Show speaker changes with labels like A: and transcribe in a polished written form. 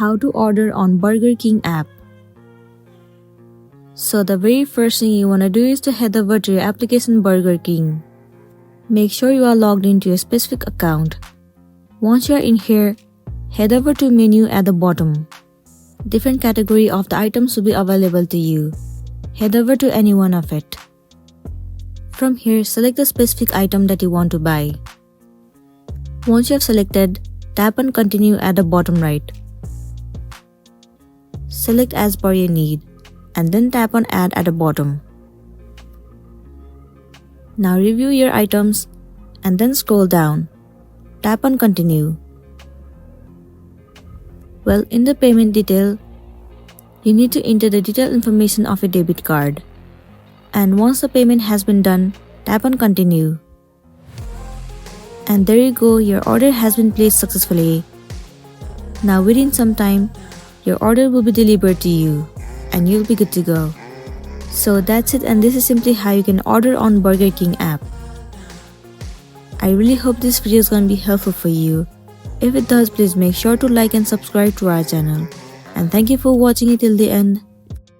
A: how to order on Burger King app. So the very first thing you want to do is to head over to your application Burger King. Make sure you are logged into your specific account. Once you are in here, head over to menu at the bottom. Different category of the items will be available to you. Head over to any one of it. From here, select the specific item that you want to buy. Once you have selected, tap on continue at the bottom right. Select as per your need and then tap on add at the bottom. Now review your items and then scroll down. Tap on continue. Well, in the payment detail, you need to enter the detailed information of your debit card. And once the payment has been done, tap on continue. And there you go, your order has been placed successfully. Now within some time, your order will be delivered to you and you'll be good to go. So that's it, and this is simply how you can order on Burger King app. I really hope this video is going to be helpful for you. If it does, please make sure to like and subscribe to our channel. And thank you for watching it till the end.